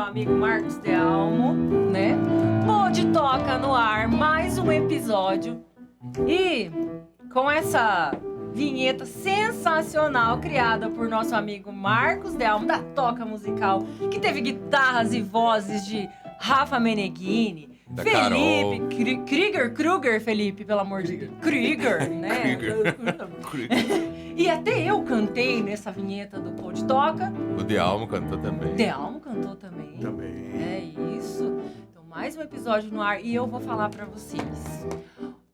amigo Marcos Delmo, né? Pode Toca no ar, mais um episódio. E com essa vinheta sensacional criada por nosso amigo Marcos Delmo, da Toca Musical, que teve guitarras e vozes de Rafa Meneghini, da Felipe, Kruger, Felipe, pelo amor de Deus. Krieger, né? E até eu cantei nessa vinheta do Pode Toca. O Delmo cantou também. Delmo cantou também. É isso. Então, mais um episódio no ar e eu vou falar pra vocês.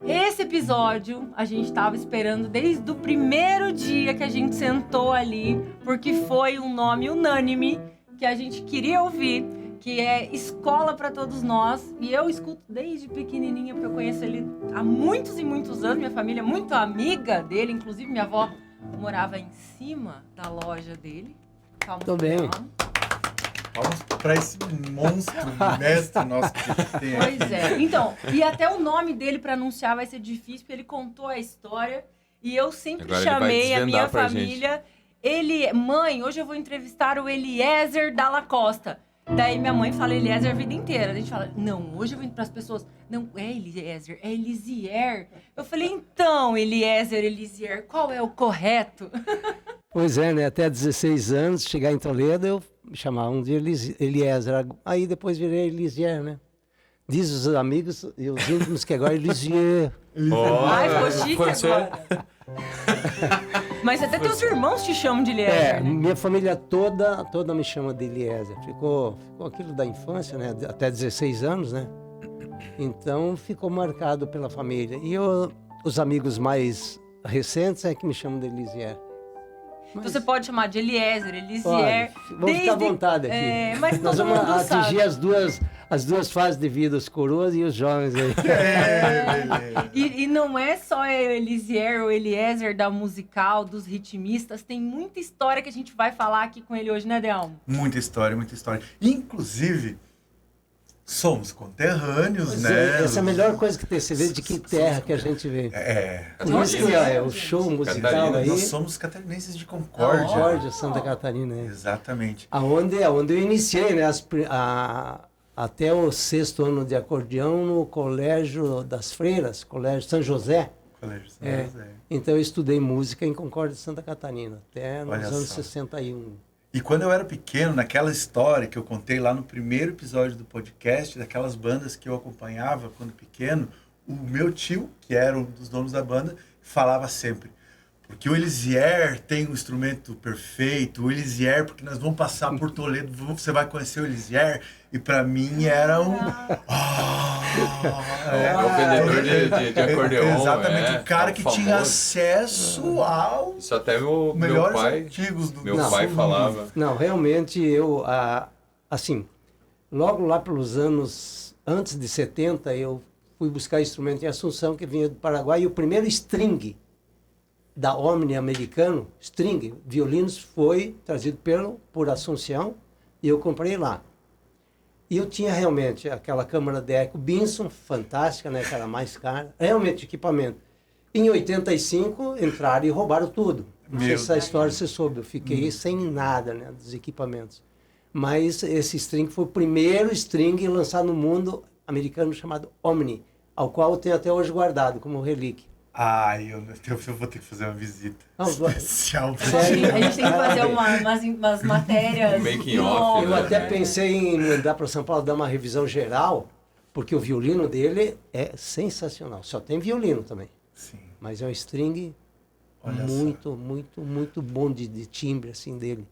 Esse episódio a gente tava esperando desde o primeiro dia que a gente sentou ali, porque foi um nome unânime que a gente queria ouvir, que é Escola para Todos Nós. E eu escuto desde pequenininha, porque eu conheço ele há muitos e muitos anos. Minha família é muito amiga dele, inclusive minha avó morava em cima da loja dele. Calma. Tô bem. Vamos pra esse monstro mestre nosso que a gente tem aqui. Pois é. Então, e até o nome dele pra anunciar vai ser difícil, porque ele contou a história. E eu sempre Agora ele vai chamei a desvendar minha pra família. Mãe, hoje eu vou entrevistar o Eliezer Dalla Costa. Daí minha mãe fala Eliezer a vida inteira. A gente fala, não, hoje eu vou para as pessoas. Não, é Eliezer, é Elisier. Eu falei, então, Eliezer, qual é o correto? Pois é, né? Até 16 anos, chegar em Toledo, eu chamava um de Eliezer. Aí depois virei Elisier, né? Diz os amigos e os íntimos que agora é Elisier. Ai, ficou chique agora. Mas até teus irmãos te chamam de Eliezer, né? Minha família toda me chama de Eliezer. Ficou aquilo da infância, né? Até 16 anos, né? Então ficou marcado pela família. E os amigos mais recentes é que me chamam de Elisier. Mas você pode chamar de Eliezer, Elisier. Vamos ficar à vontade aqui. Mas nós todo vamos mundo atingir sabe. as duas fases de vida, os coroas e os jovens aí. Beleza. E não é só Elisier ou Eliezer da musical, dos ritmistas. Tem muita história que a gente vai falar aqui com ele hoje, né, Delmo? Muita história, muita história. Inclusive, somos conterrâneos, Pois né? essa é a melhor coisa que tem, você vê de que terra que a gente vê. Por isso que o show musical Catarina. aí... Nós somos catarinenses de Concórdia. Concórdia, Santa Catarina. É. Exatamente. Aonde eu iniciei, né, até o 6º ano de acordeão no Colégio das Freiras, Colégio São José. Colégio São José. Então eu estudei música em Concórdia, Santa Catarina, até nos Olha anos só. 61. E quando eu era pequeno, naquela história que eu contei lá no primeiro episódio do podcast, daquelas bandas que eu acompanhava quando pequeno, o meu tio, que era um dos donos da banda, falava sempre, porque o Elisier tem um instrumento perfeito, o Elisier, porque nós vamos passar por Toledo, você vai conhecer o Elisier, e pra mim era um... o vendedor de acordeon. Exatamente, o cara que tinha famoso. acesso ao Isso até meu melhores pai, antigos do meu do pai sul. falava. Não, realmente eu, assim, logo lá pelos anos, antes de 70, eu fui buscar instrumento em Assunção, que vinha do Paraguai, e o primeiro string da Omni americano, string, violinos, foi trazido por Assunção, e eu comprei lá. E eu tinha realmente aquela câmara de eco Binson, fantástica, né, que era mais cara, realmente equipamento. Em 85, entraram e roubaram tudo. Não sei se essa história você soube, eu fiquei sem nada, né, dos equipamentos. Mas esse string foi o primeiro string lançado no mundo americano chamado Omni, ao qual eu tenho até hoje guardado como relíquia. Eu vou ter que fazer uma visita Não, especial. sério? A gente tem que fazer umas matérias. Making off, Eu né? até pensei em mandar para São Paulo dar uma revisão geral, porque o violino dele é sensacional. Só tem violino também, Sim. mas é um string Olha muito bom de timbre assim dele.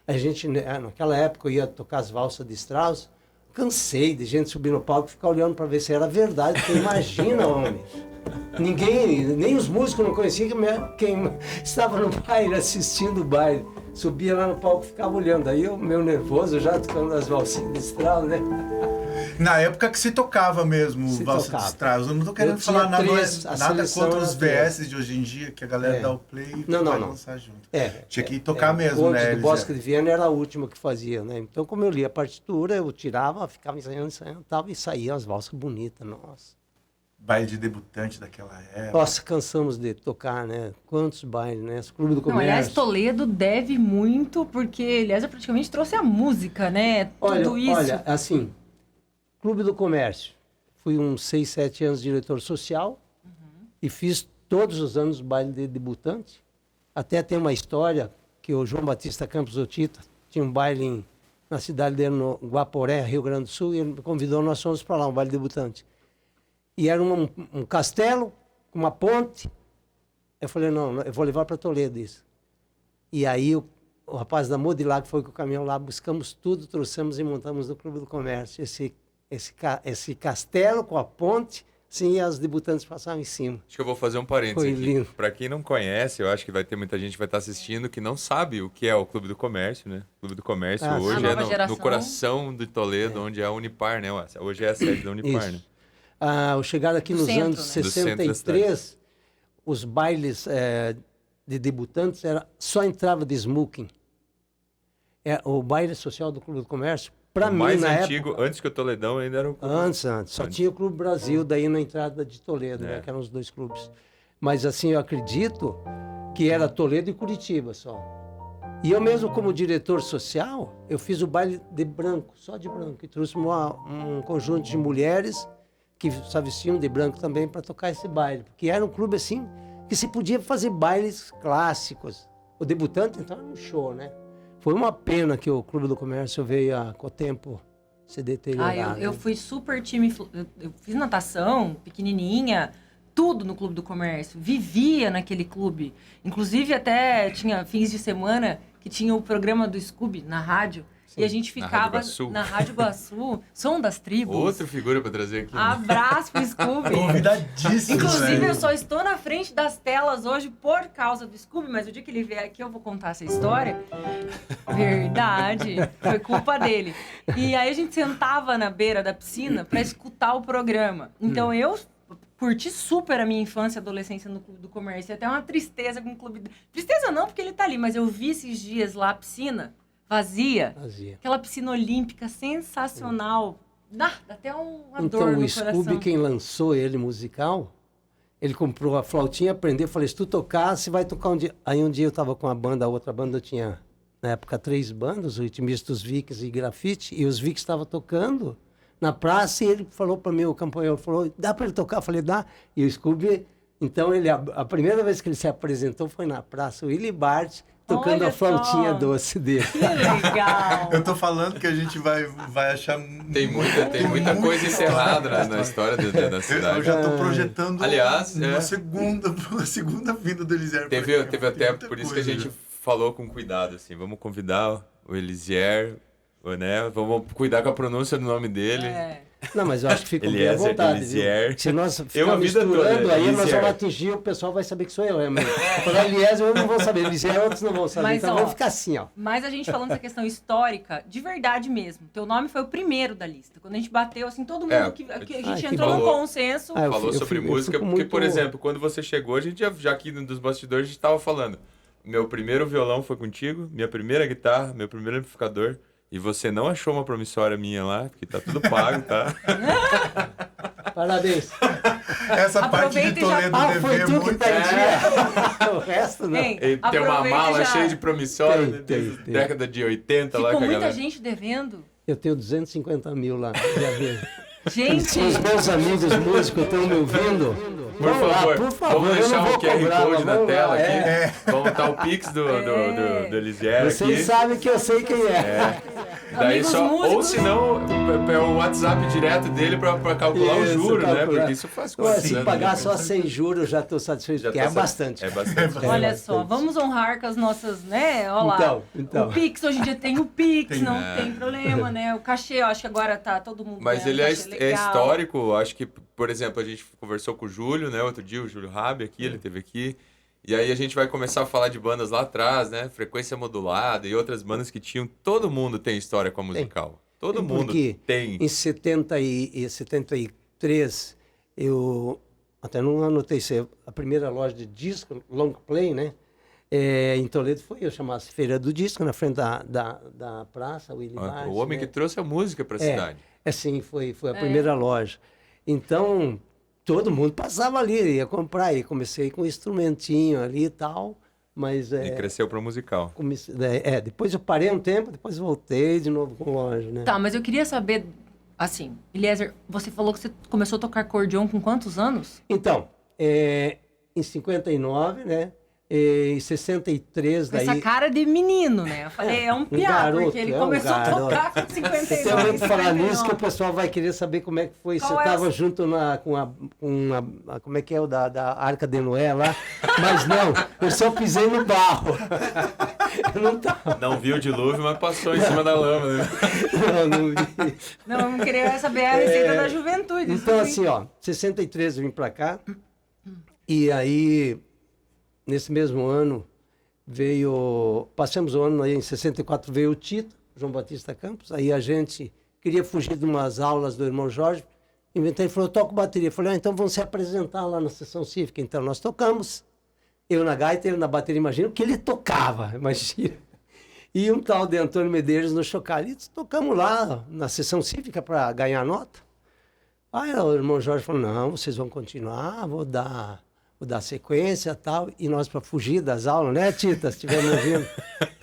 A gente, naquela época, eu ia tocar as valsas de Strauss, cansei de gente subir no palco e ficar olhando para ver se era verdade, porque imagina, homem. Ninguém, nem os músicos não conheciam quem estava no baile, assistindo o baile. Subia lá no palco e ficava olhando. Aí eu, meio nervoso, já tocando as valsinhas de Strauss, né? Na época que se tocava mesmo Se valsa tocava. de Strauss. Eu não tô querendo Eu tinha falar nada, três, a nada seleção contra era os três. VS de hoje em dia, que a galera dá o play e Não. vai dançar junto. É, Tinha que tocar mesmo, o né? do Eliseu? Bosque de Viena era a última que fazia, né? Então, como eu lia a partitura, eu tirava, ficava ensaiando, tal, e saía as valsas bonitas, nossa. baile de debutante daquela época. Nossa, cansamos de tocar, né? Quantos bailes, né? Esse Clube do Não, Comércio. aliás, Toledo deve muito, porque Eliezer praticamente trouxe a música, né? Tudo isso. Olha, assim, Clube do Comércio. Fui uns 6, 7 anos diretor social e fiz todos os anos baile de debutante. Até tem uma história que o João Batista Campos Otita tinha um baile na cidade dele, no Guaporé, Rio Grande do Sul, e ele me convidou, nós fomos para lá, um baile de debutante. E era um castelo, com uma ponte. Eu falei, não, eu vou levar para Toledo isso. E aí o rapaz da Modilag foi com o caminhão lá, buscamos tudo, trouxemos e montamos no Clube do Comércio. Esse castelo com a ponte, sim, e as debutantes passavam em cima. Acho que eu vou fazer um parênteses Foi aqui. lindo. Para quem não conhece, eu acho que vai ter muita gente que vai estar assistindo que não sabe o que é o Clube do Comércio, né? O Clube do Comércio Ah, hoje sim. A é nova no geração. coração de Toledo, onde é a Unipar, né? Hoje é a sede da Unipar, Isso. né? Eu chegado aqui Do nos centro, anos né? Do centro da 63, os bailes de debutantes só entrava de smoking. O baile social do Clube do Comércio, para O mim, mais na antigo, época... antes que o Toledão ainda era o Clube. Antes. Só tinha o Clube Brasil, daí na entrada de Toledo, né? Que eram os 2 clubes. Mas assim, eu acredito que era Toledo e Curitiba só. E eu mesmo, como diretor social, eu fiz o baile de branco, só de branco. E trouxe um conjunto de mulheres que só vestiam de branco também para tocar esse baile. Porque era um clube assim, que se podia fazer bailes clássicos. O debutante, então, era um show, né? Foi uma pena que o Clube do Comércio veio com o tempo se deteriorar. Eu né? fui super time. Eu fiz natação, pequenininha, tudo no Clube do Comércio. Vivia naquele clube. Inclusive, até tinha fins de semana que tinha o programa do Scooby na rádio. E a gente Na ficava Rádio Iguaçu. na Rádio Iguaçu, Som das Tribos. Outra figura para trazer aqui. Né? Abraço pro Scooby. Convidadíssimo. Inclusive, né? eu só estou na frente das telas hoje por causa do Scooby, mas o dia que ele vier aqui eu vou contar essa história. Verdade. Foi culpa dele. E aí a gente sentava na beira da piscina para escutar o programa. Então eu curti super a minha infância e adolescência no Clube do Comércio. E até uma tristeza com o Clube... Tristeza não, porque ele tá ali, mas eu vi esses dias lá a piscina vazia. Aquela piscina olímpica sensacional. Dá até uma dor Então, no o coração. Scooby, quem lançou ele musical, ele comprou a flautinha, aprendeu, falei, se tu tocar, você vai tocar um dia. Aí um dia eu estava com a banda, a outra banda eu tinha, na época, 3 bandas, o ritmista, os Vicks e Grafite, e os Vicks estavam tocando na praça, e ele falou para mim, o campanhão falou, dá para ele tocar? Eu falei, dá. E o Scooby, então, a primeira vez que ele se apresentou foi na praça, o Willy Bart, tocando Olha a flautinha só. doce dele. Que legal. Eu tô falando que a gente vai achar... Tem muita coisa encerrada na história da cidade. Eu já tô projetando Aliás, uma segunda vinda do Elisier. Teve até, muita por isso que a coisa gente já. falou com cuidado, assim, vamos convidar o Elisier, né? Vamos cuidar com a pronúncia do nome dele. Não, mas eu acho que fica bem à Eliezer, vontade, Elisier. viu? Se nós Eu a ficarmos vida toda, misturando, aí nós Elisier. vamos atingir, o pessoal vai saber que sou eu. Falar Eliezer, eu não vou saber. Eliezer, outros não vão saber. Mas, então ó, vamos ficar assim, ó. Mas a gente falando dessa questão histórica, de verdade mesmo. Teu nome foi o primeiro da lista. Quando a gente bateu, assim, todo mundo que a gente Ai, que entrou num bom. consenso. Ah, eu Falou fui- eu sobre fui- eu música, fico porque, muito- por exemplo, quando você chegou, a gente já aqui dos bastidores, a gente tava falando. Meu primeiro violão foi contigo, minha primeira guitarra, meu primeiro amplificador. E você não achou uma promissória minha lá, porque tá tudo pago, tá? Parabéns. Essa parte Aproveita de e já- Toledo Ah, deve foi é tu que muito... perdia. O resto, não. Hein, Ele tem uma aproveita mala já. cheia de promissória, Tem, desde tem. década de 80 lá Ficou com a muita galera. gente devendo. Eu tenho 250 mil lá. Já vi. Gente, Se os meus amigos músicos estão me ouvindo, Por vão lá, favor, por favor. vamos eu deixar não vou o QR cobrar, Code mas na vamos tela lá, aqui. Vamos botar o Pix do Elisier aqui. Vocês sabem que eu sei quem é. Daí Amigos só, músicos. ou se não, é o WhatsApp direto dele pra calcular o Isso, juro, né? calcular. Porque isso faz Ué, quantos se anos, pagar né? só 100 juros, eu já estou satisfeito, Já porque tá é sa- bastante. É bastante. olha É só, bastante. vamos honrar com as nossas, né? Olha lá. Então. O Pix, hoje em dia tem o Pix, Tem. não tem problema, né? O cachê, eu acho que agora tá todo mundo Mas ganhando ele cachê é legal. histórico, acho que, por exemplo, a gente conversou com o Júlio, né? Outro dia, o Júlio Rabi aqui, ele esteve aqui. E aí a gente vai começar a falar de bandas lá atrás, né? Frequência Modulada e outras bandas que tinham. Todo mundo tem história com a musical. Todo Tem, mundo porque tem. Em 73, eu até não anotei isso, a primeira loja de disco, long play, né? Em Toledo foi, eu chamasse Feira do Disco, na frente da praça, Willy Bart, O homem né? que trouxe a música para a cidade. Sim, foi a primeira loja. Então, todo mundo passava ali, ia comprar. E comecei com um instrumentinho ali e tal, mas... E cresceu para o musical. Depois eu parei um tempo, depois voltei de novo com o anjo, né? Tá, mas eu queria saber, assim, Eliezer, você falou que você começou a tocar acordeon com quantos anos? Então, em 59, né? Em 63, Com daí... essa cara de menino, né? Eu falei, é um piá, garoto, porque ele é um começou a garoto. tocar com 59. Então, eu vou falar 59. nisso que o pessoal vai querer saber como é que foi. Qual Você é estava o- junto como é que é o da Arca de Noé lá? Mas não, eu só pisei no barro. Eu não tava. Não viu o dilúvio, mas passou em cima da lama, né? Não vi. Não, eu queria saber a receita da juventude. Então, isso aí. assim, ó, 63 eu vim pra cá. E aí, nesse mesmo ano, passamos o ano aí, em 64 veio o Tito, João Batista Campos. Aí a gente queria fugir de umas aulas do irmão Jorge. Inventei, ele falou, eu toco bateria. Eu falei, então vamos se apresentar lá na sessão cívica. Então nós tocamos. Eu na gaita, ele na bateria, imagina o que ele tocava, imagina. E um tal de Antônio Medeiros no chocalho. Tocamos lá na sessão cívica para ganhar nota. Aí o irmão Jorge falou, não, vocês vão continuar, vou dar sequência e tal. E nós, para fugir das aulas, né, Tita, se estiver me ouvindo?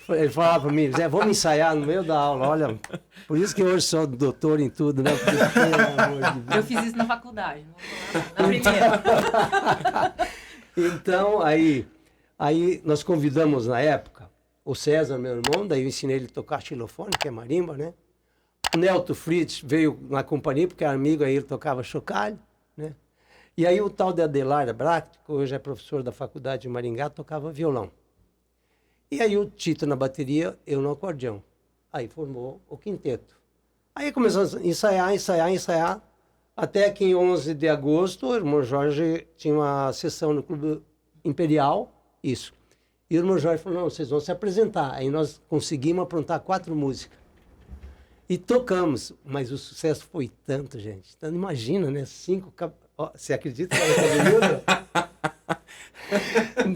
Ele falava para mim, Zé, vamos ensaiar no meio da aula. Olha, por isso que hoje sou doutor em tudo, né? Porque, pelo amor de Deus. Eu fiz isso na faculdade, na primeira. Então, aí nós convidamos na época o César, meu irmão, daí eu ensinei ele a tocar xilofone, que é marimba, né? O Nelto Fritz veio na companhia, porque era amigo, aí ele tocava chocalho, né? E aí o tal de Adelar Bract, que hoje é professor da faculdade de Maringá, tocava violão. E aí o Tito na bateria, eu no acordeão. Aí formou o quinteto. Aí começamos a ensaiar, até que em 11 de agosto, o irmão Jorge tinha uma sessão no Clube Imperial, isso. E o irmão Jorge falou, não, vocês vão se apresentar. Aí nós conseguimos aprontar 4 músicas. E tocamos, mas o sucesso foi tanto, gente. Então, imagina, né? 5 você acredita que era cabeludo?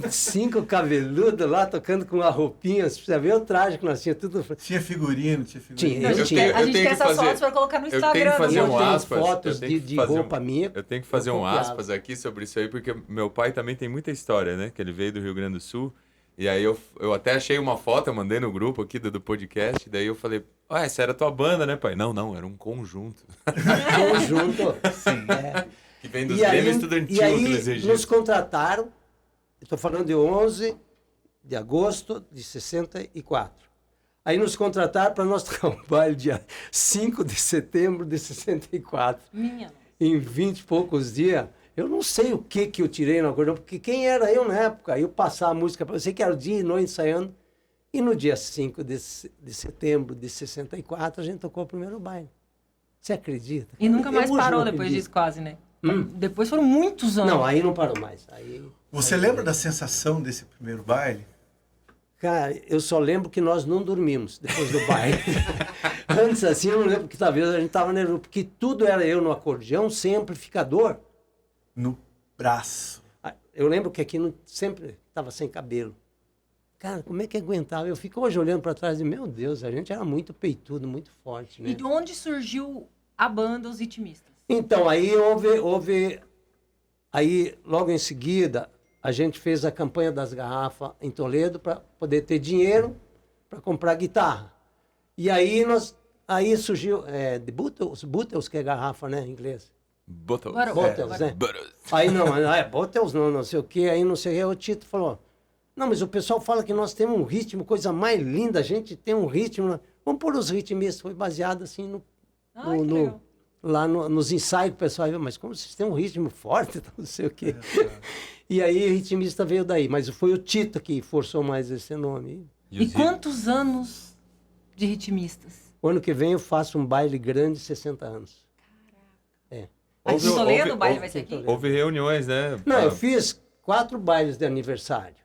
5 cabeludos lá tocando com uma roupinha. Você precisa ver o traje que nós tínhamos. Tudo... Tinha figurino, tinha Tinha. figurino. A gente Eu quer tenho que essas fazer- fotos para colocar no eu Instagram. tenho que fazer Eu um tenho aspas. fotos eu tenho de que fazer roupa minha. Eu tenho que fazer eu um copiava. aspas aqui sobre isso aí, porque meu pai também tem muita história, né? Que ele veio do Rio Grande do Sul. E aí eu até achei uma foto, eu mandei no grupo aqui do podcast. Daí eu falei, essa era tua banda, né, pai? Não, era um conjunto. Conjunto. Sim. É. Que vem dos E aí, Grêmio Estudantil e aí que eles nos registram. contrataram, estou falando de 11 de agosto de 64. Aí nos contrataram para nós tocar um baile dia 5 de setembro de 64. Minha. Em 20 e poucos dias. Eu não sei o que eu tirei no acordeão, porque quem era eu na época? Eu passar a música, eu sei que era dia e noite ensaiando. E no dia 5 de setembro de 64, a gente tocou o primeiro baile. Você acredita? E nunca mais Eu hoje parou não depois acredito. disso, quase, né? Depois foram muitos anos. Não, aí não parou mais. Aí, Você lembra da sensação desse primeiro baile? cara, eu só lembro que nós não dormimos depois do baile. Antes assim, eu não lembro, porque talvez a gente estava nervoso, porque tudo era eu no acordeão, sem amplificador. No braço. Eu lembro que aqui sempre estava sem cabelo. Cara, como é que aguentava? Eu fico hoje olhando para trás e, meu Deus, a gente era muito peitudo, muito forte, né? E de onde surgiu a banda Os Ritmistas? Então, aí houve... Aí, logo em seguida, a gente fez a campanha das garrafas em Toledo para poder ter dinheiro para comprar guitarra. E aí surgiu de Bottles, que é garrafa, né, em inglês. Bottles. Bottles, né? Bottles. Aí Bottles não sei o que, aí não sei o que, o Tito falou, não, mas o pessoal fala que nós temos um ritmo, coisa mais linda, a gente tem um ritmo, vamos pôr os ritmistas, foi baseado assim Ai, que legal. lá nos ensaios, o pessoal, mas como vocês têm um ritmo forte, não sei o quê. E aí o ritmista veio daí, mas foi o Tito que forçou mais esse nome. E quantos anos de ritmistas? O ano que vem eu faço um baile grande, 60 anos. Aqui em Toledo, o baile vai ser aqui? Houve reuniões, né? Não, eu fiz 4 bailes de aniversário.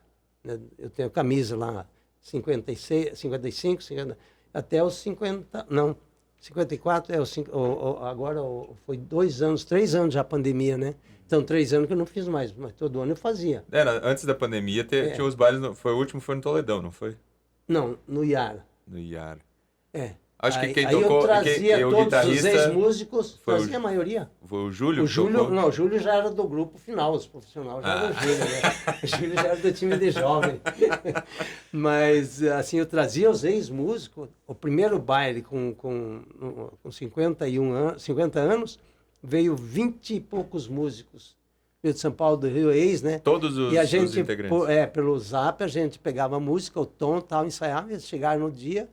Eu tenho camisa lá, 56, 55, 50, até os 50, não, 54, agora foi 2 anos, 3 anos já a pandemia, né? Então 3 anos que eu não fiz mais, mas todo ano eu fazia. Antes da pandemia, tinha os bailes, o último foi no Toledão, não foi? Não, no Iara. No Iara. É. Acho que quem aí tocou, eu trazia o todos os guitarrista ex-músicos, foi trazia a maioria. foi o Júlio. O que Júlio, tocou? não, o Júlio já era do grupo final, os profissionais já era o Júlio, né? O Júlio já era do time de jovem. Mas, assim, eu trazia os ex-músicos. O primeiro baile com 50 anos, veio 20 e poucos músicos. Veio de São Paulo, do Rio, ex, né? Todos os, E a os gente, integrantes. pelo Zap, a gente pegava a música, o tom, tal, ensaiava, eles chegaram no dia,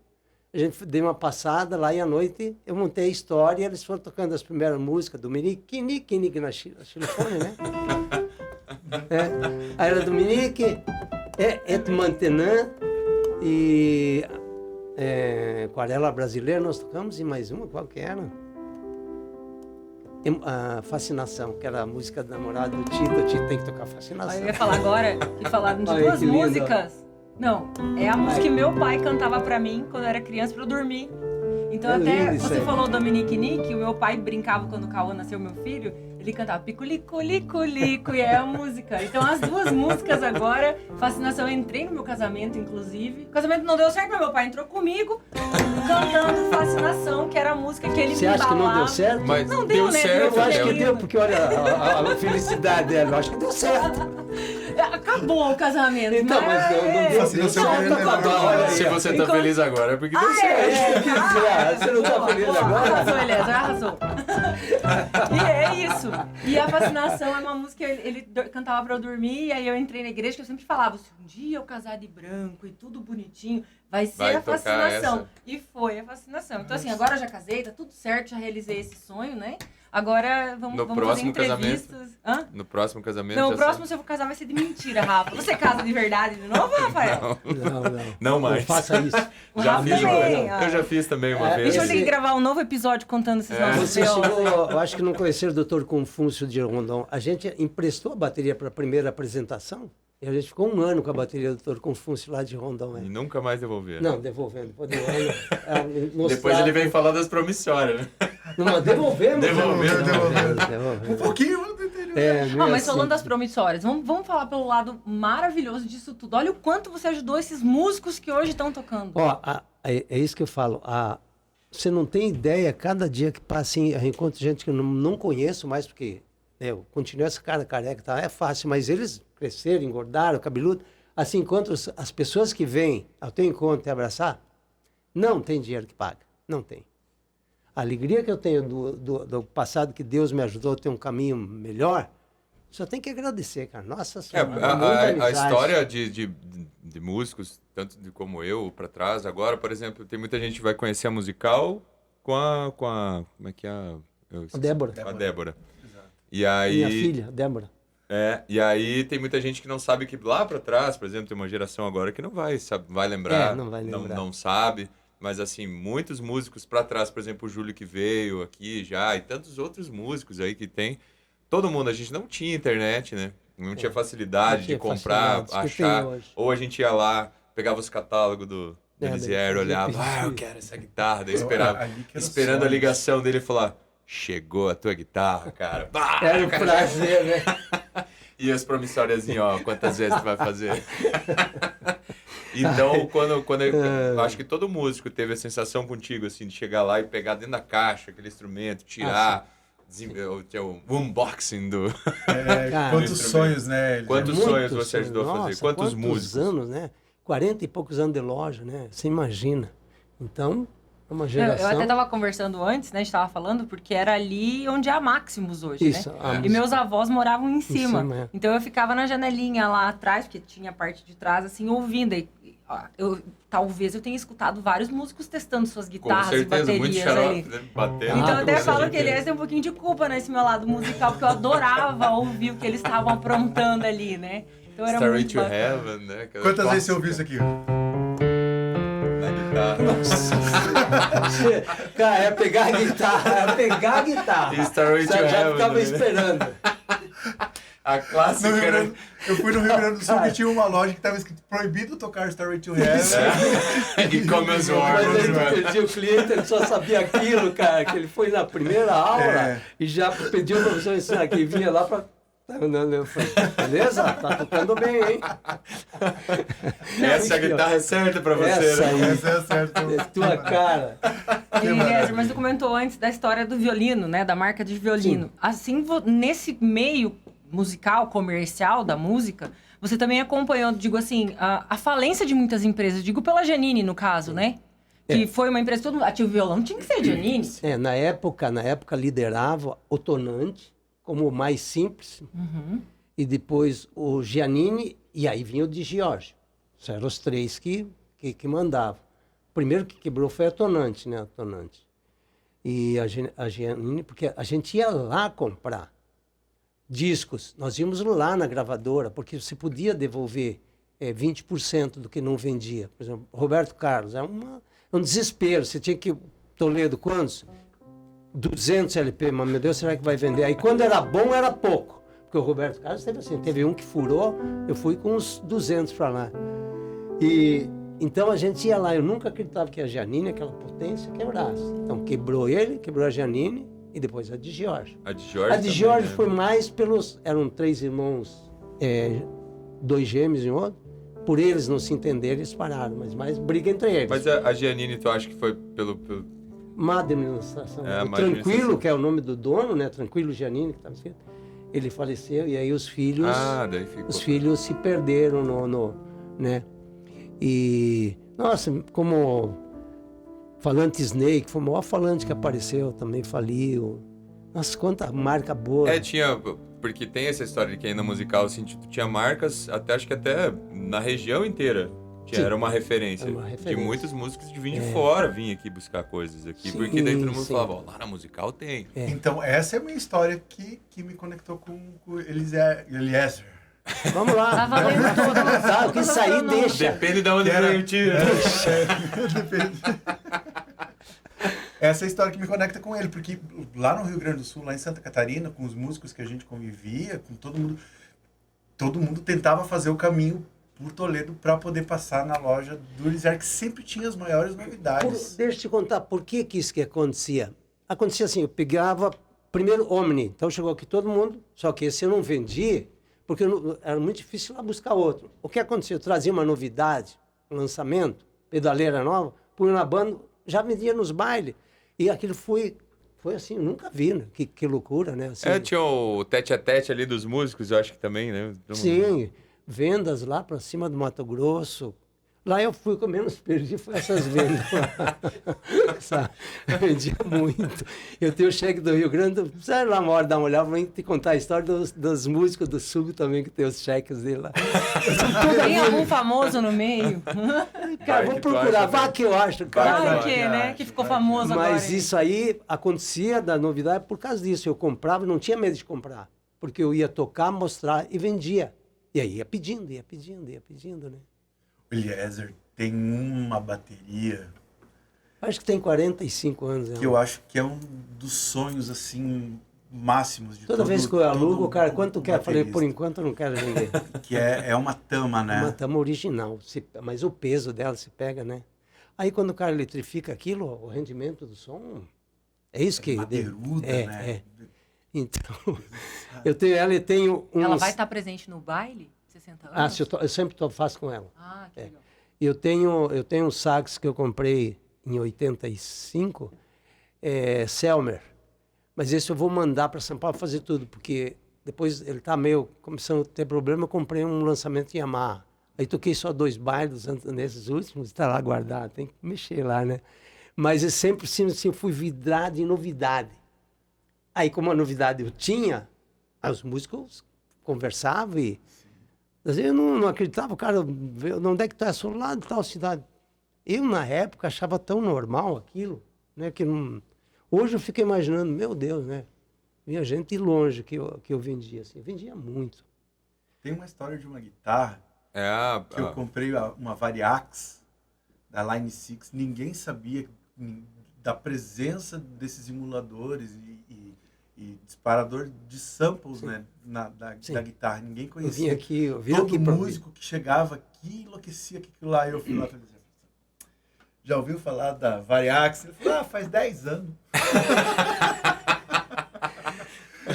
a gente deu uma passada lá e à noite eu montei a história e eles foram tocando as primeiras músicas do Dominique, Nick na xilofone, né? Aí era Dominique, Et Maintenant e Aquarela Brasileira nós tocamos e mais uma, qual que era? A Fascinação, que era a música do namorado do Tito tem que tocar Fascinação. Eu ia falar agora, que falaram de Ai, duas que lindo. músicas. Não, é a música que meu pai cantava pra mim quando eu era criança pra eu dormir. Então É até lindo isso você aí. falou Dominique Nick, o meu pai brincava quando o Cauã nasceu, meu filho, ele cantava piculico, lico, lico, e é a música. Então as duas músicas agora, Fascinação, eu entrei no meu casamento, inclusive. O casamento não deu certo, mas meu pai entrou comigo cantando Fascinação, que era a música que ele Você me acha que não embalava. deu certo? Mas Não deu deu, né? certo. Eu acho Deu. que deu, porque olha a felicidade dela, eu acho que deu certo. Acabou o casamento. Então, mas não deu Fascinação certo. querendo Agora, lembrar. olha aí, Se você tá Enquanto- feliz agora é porque deu certo. É isso que eu quis dizer. Você não tá feliz agora? Arrasou, Eliezer, arrasou. E é isso. E a Fascinação é uma música que ele cantava pra eu dormir, e aí eu entrei na igreja, que eu sempre falava, se um dia eu casar de branco e tudo bonitinho, vai ser Vai a tocar Fascinação. essa. E foi a Fascinação. Então assim, agora eu já casei, tá tudo certo, já realizei esse sonho, né? Agora vamos fazer próximo entrevistas. Hã? No próximo casamento Não, já o próximo, se eu for casar, vai ser de mentira, Rafa. Você casa de verdade de novo, Rafael? Não mais. Não faça isso. O Já Rafa fiz uma também, vez. ó. Eu já fiz também uma É, A vez. gente vai ter que gravar um novo episódio contando esses nossos Você B.O.s. chegou, eu acho que não conheceram o Dr. Confúcio de Rondon. A gente emprestou a bateria para a primeira apresentação e a gente ficou um ano com a bateria do Dr. Confúcio lá de Rondon. E nunca mais devolver. Não, devolvendo. Depois do ano, Depois ele vem falar das promissórias, né? Não, mas devolvemos. Devolvemos. Um pouquinho do interior. Mas falando das promissórias, vamos falar pelo lado maravilhoso disso tudo. Olha o quanto você ajudou esses músicos que hoje estão tocando. Ó, é isso que eu falo. Você não tem ideia, cada dia que passa, assim, eu encontro gente que eu não conheço mais, porque eu continuo essa cara careca, tá? É fácil, mas eles cresceram, engordaram, cabeludo. Assim, enquanto as pessoas que vêm ao teu encontro te abraçar, não tem dinheiro que paga. Não tem. A alegria que eu tenho do passado, que Deus me ajudou a ter um caminho melhor, só tem que agradecer, cara. Nossa Senhora. A história de músicos, tanto como eu, para trás, agora, por exemplo, tem muita gente que vai conhecer a musical com a como é que é? A Débora. Com a Débora. Exato. E aí, Minha filha, Débora. e aí tem muita gente que não sabe que lá para trás, por exemplo, tem uma geração agora que não vai lembrar, não vai lembrar. não sabe. Mas, assim, muitos músicos para trás, por exemplo, o Júlio que veio aqui já, e tantos outros músicos aí que tem. Todo mundo, a gente não tinha internet, né? Não tinha facilidade Não tinha de comprar, facilidades que tem achar. hoje. Ou a gente ia lá, pegava os catálogos do Elisier, daí olhava, fazia eu quero essa guitarra. Daí esperava, Ali que era o esperando a sonho. ligação dele falar, chegou a tua guitarra, cara. Bah! Era um prazer, né? E as promissóriazinhas, ó, quantas vezes tu vai fazer? Então, quando eu acho que todo músico teve a sensação contigo, assim, de chegar lá e pegar dentro da caixa aquele instrumento, tirar, o unboxing do... Cara, Quantos sonhos, né? Quantos Muitos sonhos você ajudou a fazer? Nossa, Quantos músicos? anos, né? 40 e poucos anos de loja, né? Você imagina. Então, é uma Eu geração... até estava conversando antes, né? A gente estava falando, porque era ali onde é a Maximus hoje, Isso, né? a E música. meus avós moravam em cima. cima, é. Então eu ficava na janelinha lá atrás, porque tinha a parte de trás, assim, ouvindo. E, ó, talvez eu tenha escutado vários músicos testando suas Com guitarras e certeza, muito baterias xarope, ali. né? Batendo. Então eu até com falo que certeza. eles têm um pouquinho de culpa nesse meu lado musical, porque eu adorava ouvir o que eles estavam aprontando ali, né? Então era Starry muito to bacana. Heaven, né? Aquela Quantas vezes você clássica ouviu isso aqui? na guitarra. Cara, é pegar a guitarra. E Starry to Já Heaven, ficava né? esperando. A clássica No Rio era... Grande- Eu fui no Rio Grande do Sul que tinha uma loja que estava escrito proibido tocar Starry to Heaven. E começou a... Mas aí tu perdia o cliente, ele só sabia aquilo, cara, que ele foi na primeira aula É. e já pediu o professor ensinar, que ele vinha lá para Eu falei, beleza? Tá tocando bem, hein? Essa guitarra é certa pra você, Essa né? aí. Essa é certo. É tua cara. Eliezer, mas tu comentou antes da história do violino, né? Da marca de violino. Assim, nesse meio musical, comercial da música, você também acompanhou, digo assim, a falência de muitas empresas. Digo pela Giannini, no caso, né? Que foi uma empresa, todo mundo... Tinha o violão, tinha que ser Giannini. Na época liderava o Tonante como o mais simples. E depois o Giannini e aí vinha o Di Giorgio. Eram os três que mandavam. O primeiro que quebrou foi a Tonante, né? A Tonante. E a Giannini, porque a gente ia lá comprar discos. Nós íamos lá na gravadora, porque você podia devolver 20% do que não vendia. Por exemplo, Roberto Carlos, é um desespero. Você tinha que... Toledo, quantos? 200 LP, mas meu Deus, será que vai vender? Aí quando era bom, era pouco. Porque o Roberto Carlos teve assim, teve um que furou, eu fui com uns 200 para lá. E então a gente ia lá, eu nunca acreditava que a Giannini, aquela potência, quebrasse. Então quebrou ele, quebrou a Giannini e depois a Di Giorgio. A Di Giorgio A Di Giorgio foi mais pelos... Eram 3 irmãos, 2 gêmeos e um outro. Por eles não se entenderem, eles pararam, mas mais briga entre eles. Mas a Giannini, tu acha que foi pelo... Má administração. O má Tranquilo, administração. que é o nome do dono, né? Tranquilo Giannini, que estava escrito. Ele faleceu e aí os filhos... daí ficou. Os filhos se perderam né? E... Nossa, como... Falante Snake, foi o maior falante que apareceu, também faliu. Nossa, quanta marca boa. Tinha... Porque tem essa história de que ainda musical, assim, tipo, tinha marcas, até na região inteira. Era uma referência. Era uma referência. De muitos músicos que vinham de fora, vinham aqui buscar coisas aqui. Sim, porque daí todo mundo sim. falava, ó, lá na musical tem. Então, essa é a minha história que me conectou com o Eliezer. Vamos lá. Tá valendo tudo. Tá, o que sair, deixa. Depende de onde veio o tiro. Essa é a história que me conecta com ele, porque lá no Rio Grande do Sul, lá em Santa Catarina, com os músicos que a gente convivia, com todo mundo tentava fazer o caminho por Toledo para poder passar na loja do Eliezer, que sempre tinha as maiores novidades. Deixa eu te contar por que isso que acontecia. Acontecia assim, eu pegava primeiro Omni, então chegou aqui todo mundo, só que esse eu não vendia, porque era muito difícil ir lá buscar outro. O que acontecia? Eu trazia uma novidade, um lançamento, pedaleira nova, punha na banda, já vendia nos bailes. E aquilo foi assim, eu nunca vi, né? Que loucura, né? Assim, Tinha o tete-a-tete ali dos músicos, eu acho que também, né? sim, vendas lá para cima do Mato Grosso. Lá eu fui, com menos perdi, foi essas vendas lá. Sabe? Eu vendia muito. Eu tenho o cheque do Rio Grande, sai lá uma hora, dar uma olhada, vou te contar a história dos músicos do Sul também, que tem os cheques dele lá. Tem algum famoso no meio? Cara, vou procurar, vá que eu acho, cara. Claro que, né? Que ficou famoso agora. Mas isso aí acontecia da novidade por causa disso. Eu comprava e não tinha medo de comprar. Porque eu ia tocar, mostrar e vendia. E aí ia pedindo, né? O Eliezer tem uma bateria Acho que tem 45 anos. que eu acho que é um dos sonhos, assim, máximos de Toda vez que eu alugo, cara, quanto tu quer? Falei, por baterista. enquanto eu não quero vender. Que é uma tama, né? Uma tama original, mas o peso dela se pega, né? Aí quando o cara eletrifica aquilo, o rendimento do som, é isso que... Madeiruda, né? Então, eu tenho ela e tenho uns... Ela vai estar presente no baile? 60 anos? Eu sempre faço com ela. Ah, que legal. Eu tenho um sax que eu comprei em 85, Selmer. Mas esse eu vou mandar para São Paulo fazer tudo, porque depois ele está meio começando a ter problema. Eu comprei um lançamento em Yamaha. Aí toquei só 2 bailes nesses últimos, está lá guardado, tem que mexer lá, né? Mas eu sempre assim, fui vidrado em novidade. Aí, como a novidade eu tinha, aí os músicos conversavam e... Às vezes eu não acreditava, cara, onde é que tu é? Sou lá de tal cidade. Eu, na época, achava tão normal aquilo, né? Que não... Hoje eu fico imaginando, meu Deus, né? Vinha gente de longe que eu vendia, assim. Vendia muito. Tem uma história de uma guitarra que eu comprei uma Variax da Line 6. Ninguém sabia da presença desses emuladores e disparador de samples, né, da guitarra. Ninguém conhecia. Eu vim aqui Todo músico que chegava aqui enlouquecia com aquilo lá. Eu fui lá para dizer, já ouviu falar da Variax? Ele falou, faz 10 anos.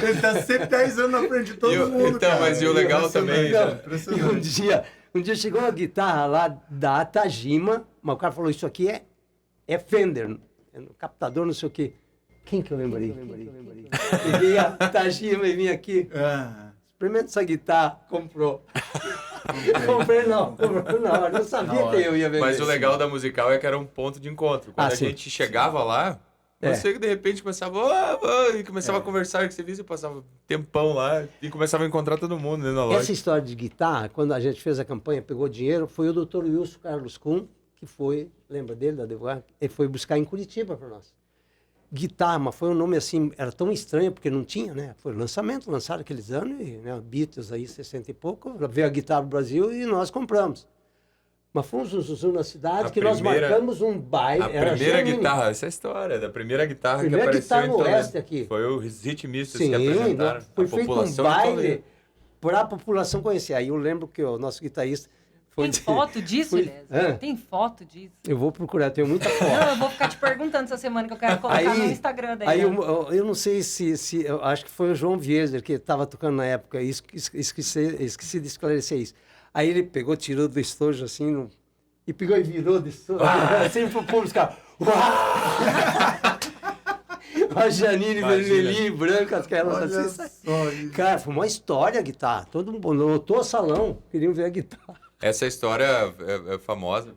Ele tá sempre 10 anos na frente de todo mundo, então, cara. mas e o legal também... E um dia chegou uma guitarra lá da Tajima, mas o cara falou, isso aqui é Fender, é um captador, não sei o quê. Quem que eu lembrei? Peguei a Tajima e vim aqui. Experimenta essa guitarra, comprou. Comprei não, eu não sabia que eu ia ver. Mas o legal da musical é que era um ponto de encontro. Quando a gente chegava lá, você de repente começava e começava a conversar, que você via, você passava tempão lá e começava a encontrar todo mundo dentro da loja. Essa história de guitarra, quando a gente fez a campanha, pegou dinheiro, foi o Dr. Wilson Carlos Kuhn, que foi, lembra dele, da Devoar? Ele foi buscar em Curitiba para nós. Guitarra, mas foi um nome assim, era tão estranho, porque não tinha, né? Foi lançamento, lançaram aqueles anos, e, né, Beatles aí, 60 e pouco, veio a guitarra do Brasil e nós compramos. Mas fomos no Zuzu na cidade, nós marcamos um baile. A primeira guitarra, essa é a história, da primeira guitarra que apareceu. Guitarra no Oeste aqui. Foi os ritmistas que apresentaram. Foi feito um baile para a população conhecer. Aí eu lembro que o nosso guitarrista... Tem foto disso, Lézio? Tem foto disso? Eu vou procurar, tenho muita foto. Não, eu vou ficar te perguntando essa semana que eu quero colocar no Instagram daí. Aí eu não sei se eu acho que foi o João Vieser que estava tocando na época, esqueci de esclarecer isso. Aí ele pegou, tirou do estojo assim, e pegou e virou do estojo, assim pro público, ficar... A Janine vermelhinha e branca, aquelas assim. Cara, foi uma história a guitarra. Todo mundo lotou o salão, queriam ver a guitarra. Essa história é famosa.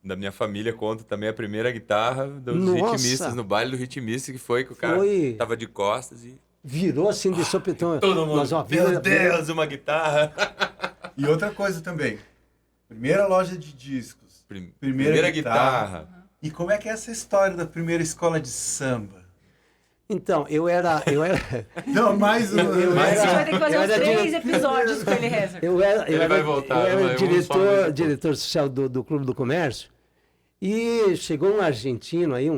Da minha família conta também a primeira guitarra dos ritmistas, no baile do ritmista, que foi que o cara tava de costas e... Virou assim de sopetão. Todo mundo, meu Deus, uma guitarra. E outra coisa também. Primeira loja de discos. Primeira guitarra. E como é que é essa história da primeira escola de samba? Então, eu era... Não, mais um. A gente vai ter que fazer uns 3 episódios com ele, Rezer. Ele vai voltar. Eu era diretor social do Clube do Comércio. E chegou um argentino aí,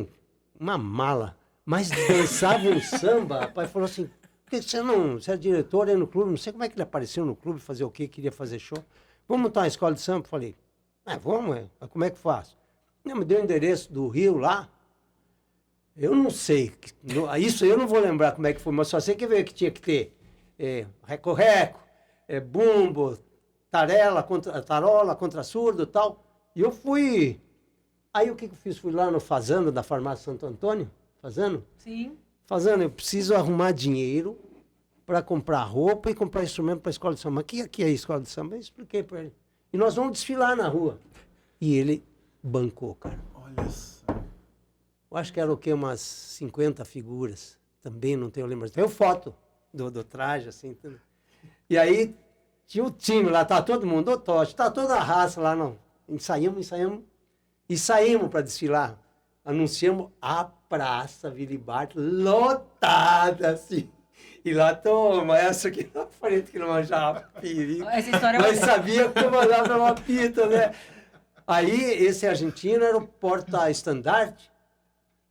uma mala, mas dançava um samba. Rapaz, falou assim, por que você é diretor aí no clube? Não sei como é que ele apareceu no clube, fazer o quê? Queria fazer show. Vamos montar uma escola de samba? Falei, vamos, como é que faço? Não, me deu o endereço do Rio lá. Eu não sei, isso eu não vou lembrar como é que foi, mas só sei que veio que tinha que ter reco-reco, bumbo, tarola, contrasurdo e tal. E eu fui... Aí o que eu fiz? Fui lá no Fazano, da farmácia Santo Antônio, Fazano? Sim. Fazano, eu preciso arrumar dinheiro para comprar roupa e comprar instrumento para a escola de samba. Aqui é a escola de samba, eu expliquei para ele. E nós vamos desfilar na rua. E ele bancou, cara. Olha só. Eu acho que era o quê? Umas 50 figuras. Também não tenho lembrança. Tenho foto do traje, assim. Tudo. E aí, tinha o time lá, tá todo mundo, o Totti, tá toda a raça lá, não. Ensaiamos. E saímos para desfilar. Anunciamos a Praça Viribarto lotada, assim. E lá, toma, essa aqui na frente que não manjava perigo. Essa história mas sabia que eu mandava uma pita, né? Aí, esse argentino era o porta-estandarte.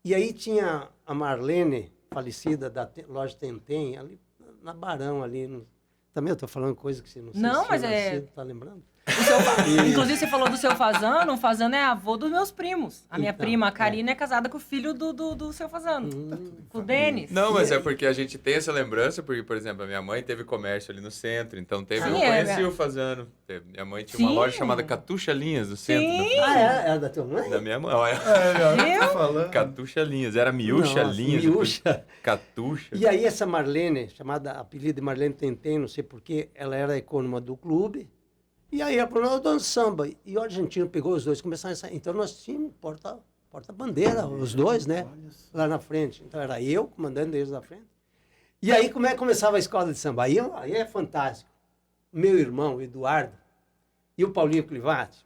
E aí tinha a Marlene, falecida da loja Tentem, ali na Barão, ali. Também eu estou falando coisa que você não sabe. Não, mas tá lembrando? Inclusive, você falou do seu Fazano. O Fazano é avô dos meus primos. A minha prima, a Karina, é casada com o filho do seu Fazano. Com o Denis. Não, mas é porque a gente tem essa lembrança, porque, por exemplo, a minha mãe teve comércio ali no centro, então eu conheci o Fazano. Minha mãe tinha uma loja chamada Catuxa Linhas, no centro. Era da tua mãe? Da minha mãe, olha. Eu? Catuxa Linhas, era Miúcha Linhas. Miúcha. Catuxa. E aí essa Marlene, chamada apelido de Marlene Tentem, não sei porquê, ela era econômica do clube. E aí ela falou, eu danço samba. E o argentino pegou os dois, começaram a sair. Então nós tínhamos porta-bandeira, os dois, né? Lá na frente. Então era eu comandando eles na frente. E aí como é que começava a escola de samba? Aí é fantástico. Meu irmão, Eduardo, e o Paulinho Clivati,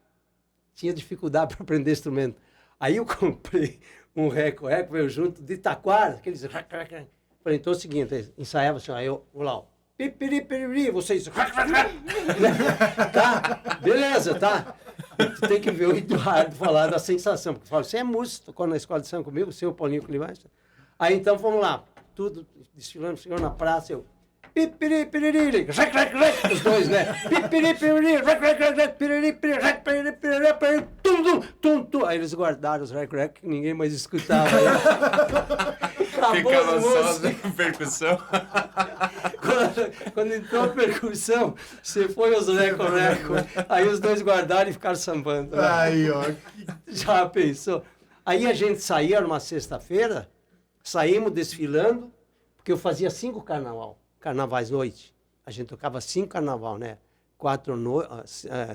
tinha dificuldade para aprender instrumento. Aí eu comprei um reco-reco, veio junto, de Taquara, aqueles... Falei, então é o seguinte, ensaiava assim, aí eu, vou lá, ó. Pipiri, vocês... Tá? Beleza, tá? Tu tem que ver o Eduardo falar da sensação. Porque fala, você é músico, tocou na escola de samba comigo, você é o Paulinho Clivati. Aí então, vamos lá. Tudo desfilando, chegando na praça, eu... Pipiri, os dois, né? Pipiri, tum. Aí eles guardaram os rec, que ninguém mais escutava. Ficava as só músicas. na percussão. Quando entrou a percussão, você foi os leco-leco. Aí os dois guardaram e ficaram sambando. Aí, ó. Já pensou? Aí a gente saía numa sexta-feira, saímos desfilando, porque eu fazia 5 carnavais noite. A gente tocava 5 carnaval, né?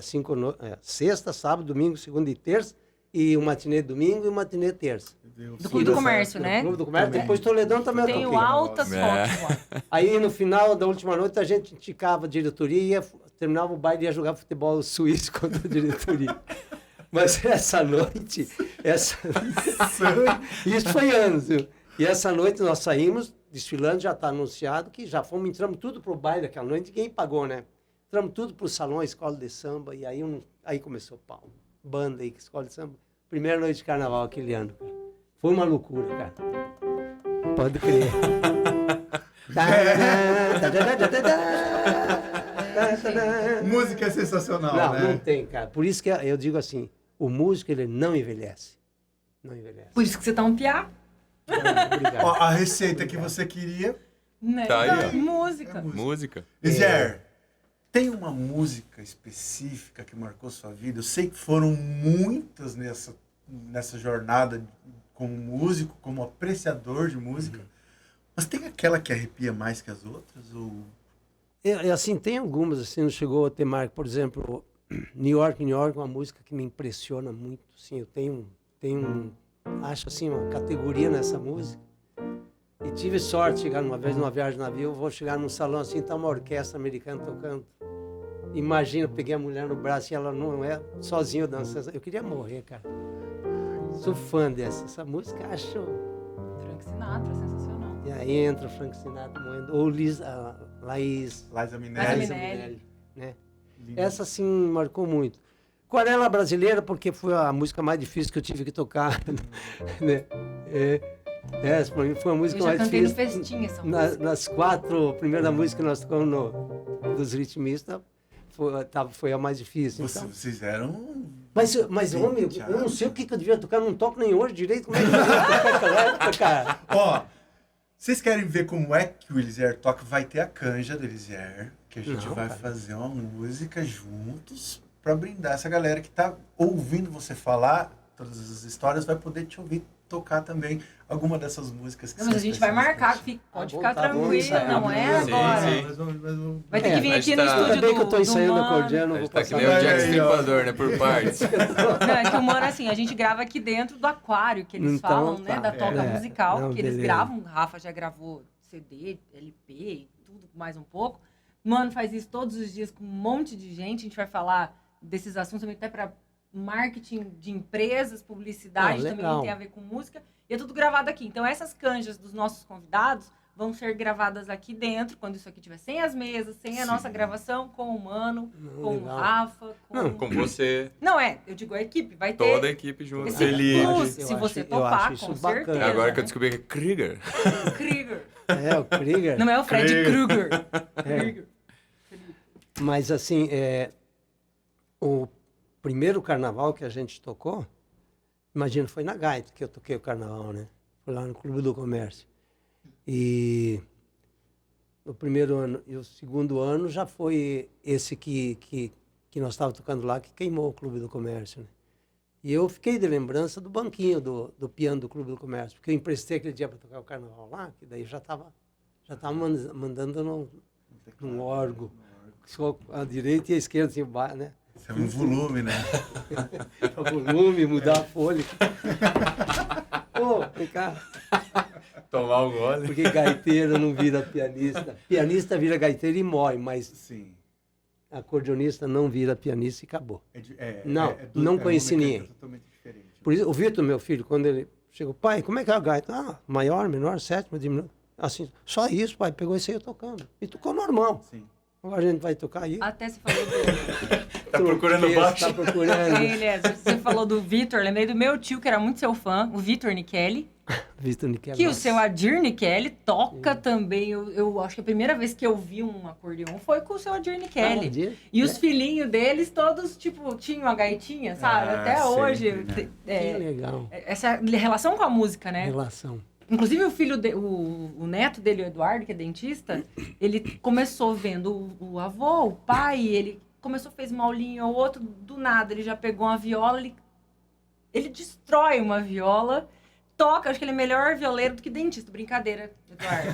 5 sexta, sábado, domingo, segunda e terça, e um matinê domingo e um matinê terça. Do Clube do Comércio, né? Clube do Comércio, depois Toledão também eu Tenho toquei. altas fotos lá. Aí no final da última noite a gente indicava a diretoria e terminava o baile e ia jogar futebol suíço contra a diretoria. Mas essa noite, isso foi anos, viu? E essa noite nós saímos desfilando, já está anunciado que já entramos tudo pro baile aquela noite, ninguém pagou, né? Entramos tudo pro salão, escola de samba, e aí começou o pau. Banda aí, escola de samba. Primeira noite de carnaval aquele ano, cara. Foi uma loucura, cara. Pode crer. Música é sensacional, Não, né? não tem, cara. Por isso que eu digo assim, o músico, ele não envelhece. Não envelhece. Por isso que você tá um piá, Obrigado. Ó, a receita que você queria. né? Tá aí, ó. Música. Música. Isier, tem uma música específica que marcou sua vida? Eu sei que foram muitas nessa jornada como músico, como apreciador de música. Mas tem aquela que arrepia mais que as outras? Ou... Assim, tem algumas, assim, não chegou a ter marca. Por exemplo, New York, uma música que me impressiona muito. Assim, eu tenho acho assim, uma categoria nessa música. E tive sorte de chegar uma vez numa viagem de navio, eu vou chegar num salão assim, tá uma orquestra americana tocando. Imagina, eu peguei a mulher no braço e ela não é sozinha dançando. Eu queria morrer, cara. Sou fã dessa. Essa música, acho... Frank Sinatra, sensacional. E aí entra Frank Sinatra moendo. Ou Laís Liza Minnelli. né? Lindo. Essa, sim, marcou muito. Aquarela Brasileira, porque foi a música mais difícil que eu tive que tocar. Né? Essa, pra mim, foi a música Eu já mais cantei no difícil. festinha essa música. Nas 4 primeiras músicas que nós tocamos dos ritmistas, foi a mais difícil. Então. Vocês eram... Mas homem, eu não sei o que eu devia tocar, não toco nem hoje direito. Como é que eu devia tocar naquela época, cara? Ó, vocês querem ver como é que o Elisier toca? Vai ter a canja do Elisier, que a gente vai fazer uma música juntos para brindar essa galera que tá ouvindo você falar todas as histórias, vai poder te ouvir tocar também alguma dessas músicas que Não, mas a gente vai marcar, pode ficar tranquilo, não é Sim, agora. sim. Vai ter que vir mas aqui no tá- estúdio Ainda bem que eu tô do ensaiando Mano. acordeano, A vou gente tá que passar. nem o Jack Aí, ó. Stripador, né? Por partes. Não, é que o Mano, assim, a gente grava aqui dentro do aquário, que eles Então, falam, né, tá. da toca musical, Não, que eles beleza. gravam, o Rafa já gravou CD, LP e tudo, mais um pouco. Mano faz isso todos os dias com um monte de gente, a gente vai falar desses assuntos também até para marketing de empresas, publicidade, também legal. tem a ver com música, e é tudo gravado aqui. Então essas canjas dos nossos convidados vão ser gravadas aqui dentro, quando isso aqui tiver sem as mesas, sem a nossa gravação, com o Mano, com legal. o Rafa, Com você, Não, eu digo a equipe, vai ter toda a equipe junto. esse Felipe. plus, Eu se você acho topar, isso com bacana. certeza. Agora que eu né? descobri que é Krieger. Krieger. O Krieger. Não é o Fred Krueger. É. Krieger. Mas assim, o primeiro carnaval que a gente tocou, imagina, foi na Gaita que eu toquei o carnaval, né? Foi lá no Clube do Comércio. E no primeiro ano e o segundo ano já foi esse que nós estávamos tocando lá, que queimou o Clube do Comércio, né? E eu fiquei de lembrança do banquinho do piano do Clube do Comércio, porque eu emprestei aquele dia para tocar o carnaval lá, que daí já estava mandando num órgão, só a direita e a esquerda, assim, né? Isso é um volume, né? O volume, mudar a folha. Pô, vem cá. Tomar o gole. Porque gaiteiro não vira pianista. Pianista vira gaiteiro e morre, mas Sim. acordeonista não vira pianista e acabou. Não, é não uma conheci mecânica ninguém. totalmente diferente. Por isso, o Vitor, meu filho, quando ele chegou, pai, como é que é a gaita? Ah, maior, menor, sétima, diminuída. Assim, só isso, pai, pegou isso aí tocando. E tocou normal. Sim. Agora a gente vai tocar aí. Até você falou do... Tá procurando Tropeço, baixo? Tá procurando. Você falou do Vitor, lembrei do meu tio, que era muito seu fã, o Vitor Nichelli. Vitor Nichelli. Que o seu Adir Nichelli toca também. Eu acho que a primeira vez que eu vi um acordeon foi com o seu Adir Nichelli. Adir? E os filhinhos deles, todos, tipo, tinham a gaitinha, sabe? Até sempre, hoje. né? Que legal. Essa relação com a música, né? Relação. Inclusive, o neto dele, o Eduardo, que é dentista, ele começou vendo o avô, o pai, ele fez uma aulinha ou outro, do nada, ele já pegou uma viola, ele destrói uma viola, toca, acho que ele é melhor violeiro do que dentista. Brincadeira, Eduardo.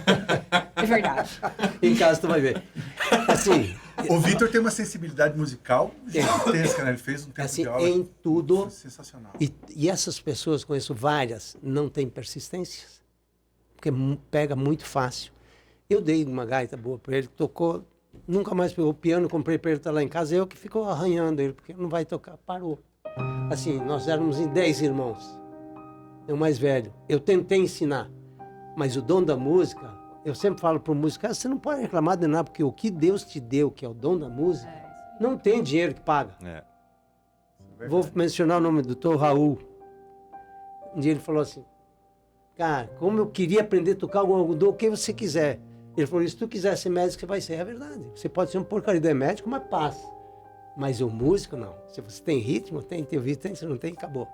É verdade. Em casa tu vai ver. Assim, O Vitor tem uma sensibilidade musical gigantesca, né? Ele fez um tempo assim, de aula em tudo. sensacional. E essas pessoas, conheço várias, não têm persistências. Porque pega muito fácil. Eu dei uma gaita boa para ele, tocou, nunca mais pegou o piano, comprei para ele, tá lá em casa, eu que ficou arranhando ele, porque não vai tocar, parou. Assim, nós éramos em 10 irmãos. Eu mais velho. Eu tentei ensinar, mas o dom da música, eu sempre falo para o músico, você não pode reclamar de nada, porque o que Deus te deu, que é o dom da música, não tem dinheiro que paga. Vou mencionar o nome do Dr. Raul. Um dia ele falou assim, cara, como eu queria aprender a tocar o que você quiser. Ele falou, se tu quiser ser médico, você vai ser. É verdade. Você pode ser um porcaria de médico, mas passa. Mas o músico, não. Se você tem ritmo, tem ouvido, tem, se não tem, acabou.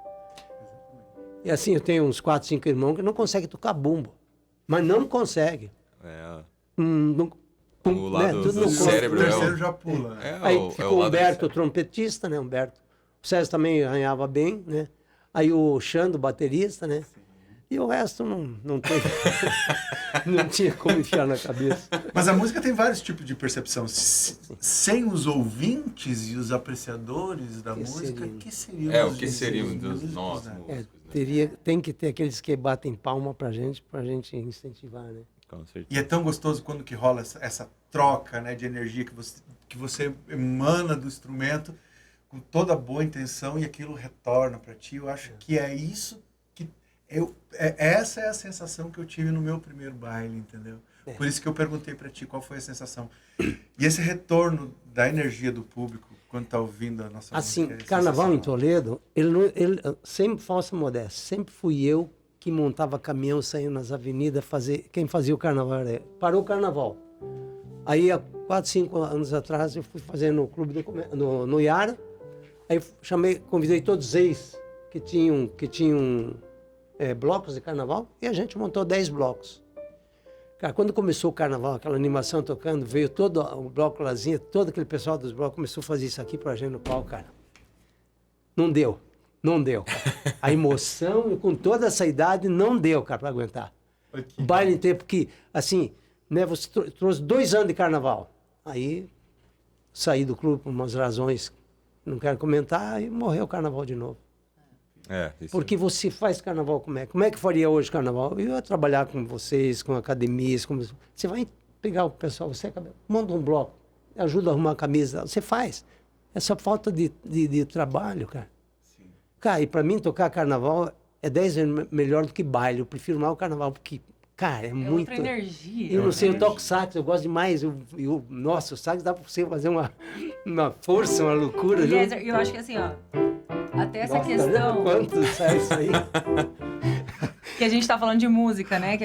E assim, eu tenho uns 4, 5 irmãos que não conseguem tocar bumbo. Mas não conseguem. O lado tudo do no cérebro. O terceiro já pula. né? Aí ficou o Humberto, o trompetista, né, Humberto. O César também arranhava bem, né? Aí o Xando, baterista, né? E o resto não tem... não tinha como enfiar na cabeça. Mas a música tem vários tipos de percepção. Sem os ouvintes e os apreciadores da música, seriam? que seriam O que seriam dos músicos, nossos né? músicos, Tem que ter aqueles que batem palma pra gente incentivar, né? Com certeza. E é tão gostoso quando que rola essa troca, né, de energia que você emana do instrumento com toda a boa intenção e aquilo retorna para ti. Eu acho que é isso que essa é a sensação que eu tive no meu primeiro baile, entendeu? Por isso que eu perguntei para ti qual foi a sensação. E esse retorno da energia do público quando tá ouvindo a nossa Assim, música. Carnaval em Toledo, ele sempre, falsa modéstia, sempre fui eu que montava caminhão, saindo nas avenidas, quem fazia o carnaval era ele. Parou o carnaval. Aí, há 4, 5 anos atrás, eu fui fazer no clube no Iara. Aí convidei todos eles que tinham blocos de carnaval, e a gente montou 10 blocos. Cara, quando começou o carnaval, aquela animação tocando, veio todo o bloco Lazinha, todo aquele pessoal dos blocos começou a fazer isso aqui pra gente no palco, cara. Não deu. A emoção, com toda essa idade, não deu, cara, pra aguentar. O baile inteiro, porque, assim, né, você trouxe 2 anos de carnaval. Aí, saí do clube por umas razões que não quero comentar, e morreu o carnaval de novo. Porque você faz carnaval, como é que faria hoje carnaval? Eu ia trabalhar com vocês, com academias, você vai pegar o pessoal, monta um bloco, ajuda a arrumar a camisa, você faz. Essa falta de trabalho, cara. Sim. Cara, e pra mim tocar carnaval é 10 vezes melhor do que baile. Eu prefiro mais o carnaval, porque, cara, é muito... outra energia. Eu não sei, eu toco sax, eu gosto demais. Nossa, o sax dá pra você fazer uma força, uma loucura. Eliezer, eu acho que assim, ó, até essa Nossa, questão... Quanto sai isso aí? Que a gente tá falando de música, né?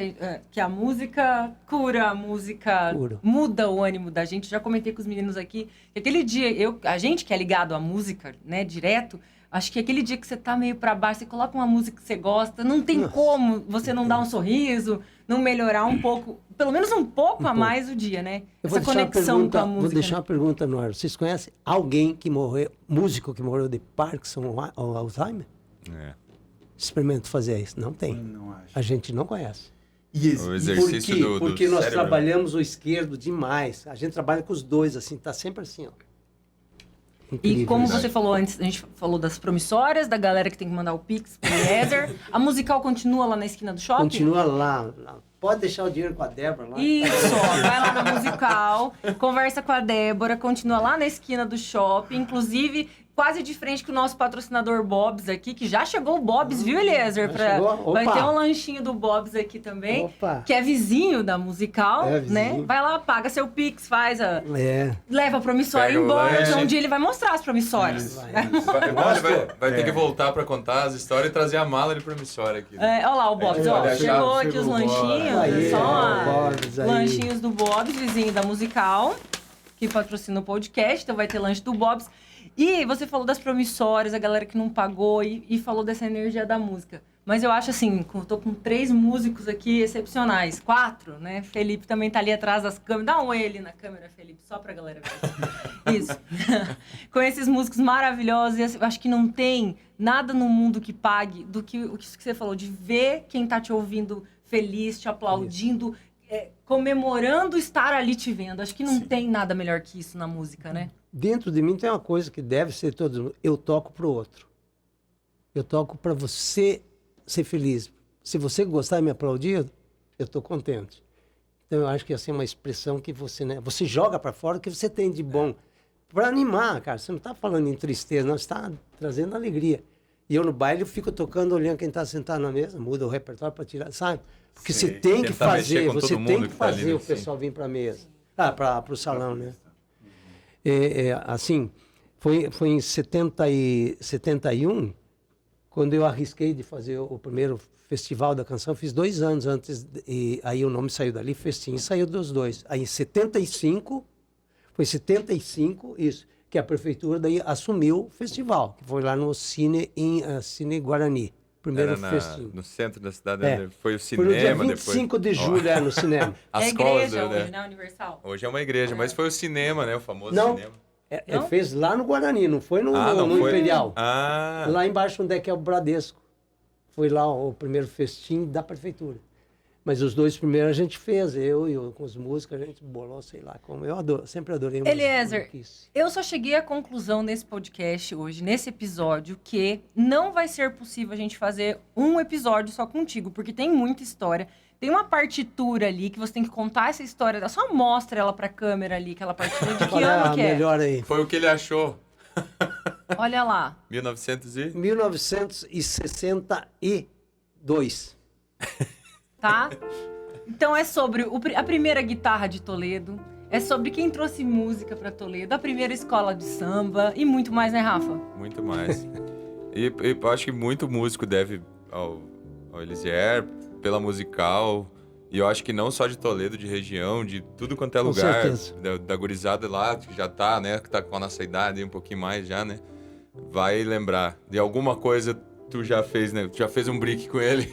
Que a música cura, a música muda o ânimo da gente. Já comentei com os meninos aqui que aquele dia, a gente que é ligado à música, né, direto, acho que aquele dia que você tá meio pra baixo, você coloca uma música que você gosta, não tem como você não dar um sorriso, não melhorar um pouco, pelo menos um pouco a mais o dia, né? Essa conexão com a música. Vou deixar uma pergunta no ar. Vocês conhecem alguém que morreu, músico que morreu de Parkinson ou Alzheimer? Experimento fazer isso. Não tem. Não acho. A gente não conhece. O exercício Por quê? do Porque nós cérebro. trabalhamos o esquerdo demais. A gente trabalha com os dois, assim, tá sempre assim, ó. Incrível. E como você falou antes, a gente falou das promissórias, da galera que tem que mandar o Pix pro Eliezer. A musical continua lá na esquina do shopping? Continua lá. Pode deixar o dinheiro com a Débora lá. Isso, ó, vai lá na musical, conversa com a Débora, continua lá na esquina do shopping, inclusive quase de frente com o nosso patrocinador Bob's aqui, que já chegou o Bob's, viu, Eliezer? Vai ter um lanchinho do Bob's aqui também, que é vizinho da musical, né? Vai lá, paga seu Pix, leva a promissória embora, então um dia ele vai mostrar as promissórias. Vai ter que voltar pra contar as histórias e trazer a mala de promissória aqui. Olha lá o Bob's, ó, chegou aqui os lanchinhos, lanchinhos do Bob's, vizinho da musical, que patrocina o podcast, então vai ter lanche do Bob's. E você falou das promissórias, a galera que não pagou e falou dessa energia da música. Mas eu acho assim, eu tô com 3 músicos aqui excepcionais. 4, né? Felipe também tá ali atrás das câmeras. Dá um oi ali na câmera, Felipe, só pra galera ver. Isso. Com esses músicos maravilhosos. Eu acho que não tem nada no mundo que pague do que o que você falou, de ver quem tá te ouvindo feliz, te aplaudindo, comemorando estar ali te vendo. Acho que não tem nada melhor que isso na música, né? Dentro de mim tem uma coisa que deve ser todo mundo. Eu toco pro outro. Eu toco para você ser feliz. Se você gostar e me aplaudir, eu estou contente. Então eu acho que essa é uma expressão que você, né, você joga para fora o que você tem de bom. Para animar, cara. Você não está falando em tristeza, não. Você está trazendo alegria. E eu no baile eu fico tocando, olhando quem está sentado na mesa, muda o repertório para tirar, sabe? Porque você tem que fazer, você tem que fazer o pessoal vir para a mesa. Para o salão, né? Assim, foi em 71, quando eu arrisquei de fazer o primeiro festival da canção. Fiz 2 anos antes, e aí o nome saiu dali, Festim, saiu dos dois. Aí em 75, foi 75, isso, que a prefeitura daí assumiu o festival, que foi lá no Cine Guarani. Primeiro festim. No centro da cidade, foi o cinema. Foi no dia 25 depois. de julho, no cinema. É a igreja hoje, né? Universal. Hoje é uma igreja, mas foi o cinema, né? O famoso cinema. Ele fez lá no Guarani, não foi no Imperial. Lá embaixo, onde é que é o Bradesco. Foi lá o primeiro festim da prefeitura. Mas os 2 primeiros a gente fez, eu e com os músicos, a gente bolou, sei lá como. Eu sempre adorei música. Eliezer, eu só cheguei à conclusão nesse podcast hoje, nesse episódio, que não vai ser possível a gente fazer um episódio só contigo, porque tem muita história. Tem uma partitura ali que você tem que contar essa história. Só mostra ela pra câmera ali, aquela partitura de que ano que é. Melhor aí. Foi o que ele achou. Olha lá. 1962. Tá? Então é sobre a primeira guitarra de Toledo. É sobre quem trouxe música pra Toledo. A primeira escola de samba e muito mais, né, Rafa? Muito mais. E eu acho que muito músico deve ao Eliezer pela musical, e eu acho que não só de Toledo, de região, de tudo quanto é lugar, da gurizada lá, que já tá, né, que tá com a nossa idade, um pouquinho mais já, né, vai lembrar de alguma coisa tu já fez, né, tu já fez um brick com ele.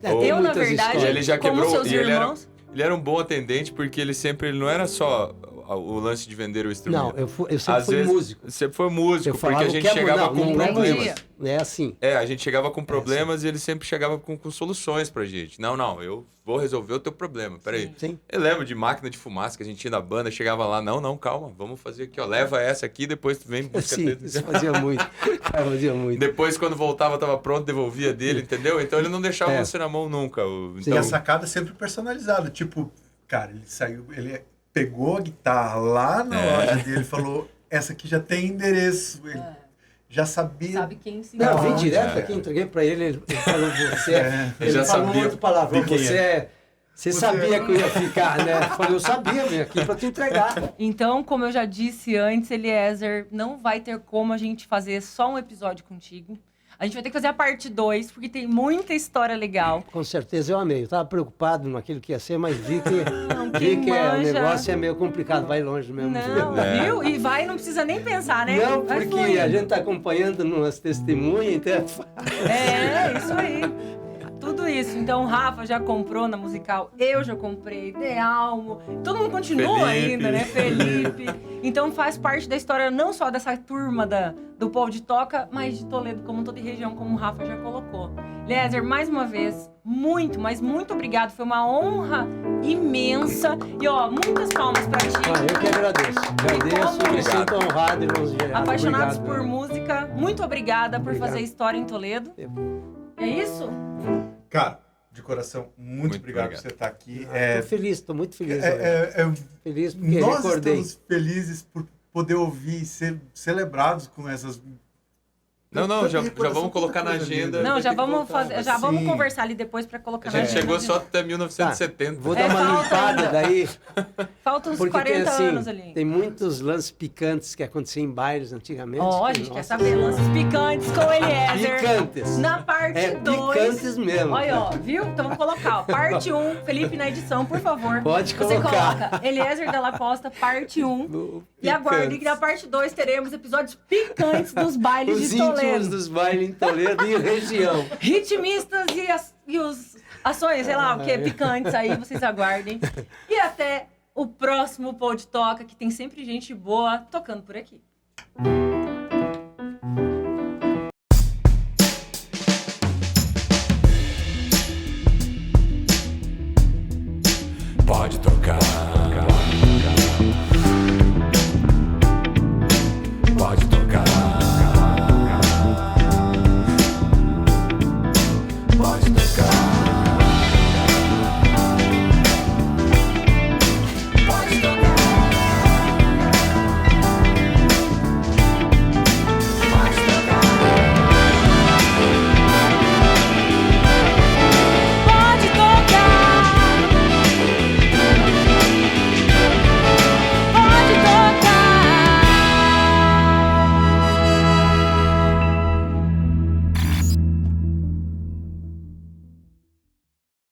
Eu, na verdade, ele já como quebrou, seus irmãos... Ele era um bom atendente, porque ele não era só o lance de vender o instrumento. Não, eu sempre fui músico. Sempre foi músico, porque a gente chegava com problemas. É assim. A gente chegava com problemas e ele sempre chegava com soluções pra gente. Não, eu vou resolver o teu problema, peraí. Sim. Eu lembro de máquina de fumaça que a gente tinha na banda, chegava lá, não, calma, vamos fazer aqui, ó, leva essa aqui, depois tu vem buscar. Sim, isso fazia muito. Depois, quando voltava, tava pronto, devolvia dele, entendeu? Então ele não deixava você na mão nunca. Então... E a sacada é sempre personalizada, tipo, cara, ele pegou a guitarra lá na loja dele e falou, essa aqui já tem endereço. Ele já sabia. Sabe quem se Não, vim direto aqui, entreguei pra ele, ele falou ele já falou sabia. outro palavrão, você sabia que eu ia ficar, né? Eu falei, eu sabia, vim aqui pra te entregar. Então, como eu já disse antes, Eliezer, não vai ter como a gente fazer só um episódio contigo. A gente vai ter que fazer a parte 2, porque tem muita história legal. Com certeza eu amei. Eu estava preocupado naquilo que ia ser, mas vi que, o negócio é meio complicado. Vai longe mesmo. Não, viu? E não precisa nem pensar, né? Não, porque a gente está acompanhando numas testemunhas, então... Isso aí. Tudo isso. Então, o Rafa já comprou na musical, eu já comprei, Dealmo, todo mundo continua ainda, né? Felipe. Então, faz parte da história não só dessa turma do povo de Toca, mas de Toledo, como toda região, como o Rafa já colocou. Eliezer, mais uma vez, mas muito obrigado. Foi uma honra imensa. E, muitas palmas pra ti. Eu que agradeço. Me sinto honrado e lisonjeado. Apaixonados por música, muito obrigada por fazer história em Toledo. É isso? Cara, de coração, muito obrigado por você estar aqui. Estou muito feliz. Feliz porque nós recordei. Estamos felizes por poder ouvir e ser celebrados com essas... Não, já vamos colocar na agenda. Não, já vamos fazer, vamos conversar ali depois para colocar na agenda. A gente chegou só até 1970. Vou dar uma limpada daí. Faltam uns 40 anos ali. Tem muitos lances picantes que aconteciam em bailes antigamente. A gente quer saber lances picantes com o Eliezer. Picantes. Na parte 2. Picantes mesmo. Olha, viu? Então vamos colocar, parte 1. Felipe na edição, por favor. Pode colocar. Você coloca Eliezer Della Costa, parte 1. E aguarde que na parte 2 teremos episódios picantes dos bailes de Toledo. Ritmos dos bailes em Toledo e região. Ritmistas e os ações, sei lá o que, picantes aí, vocês aguardem. E até o próximo Pod Toca, que tem sempre gente boa tocando por aqui. Pode tocar. Pode tocar.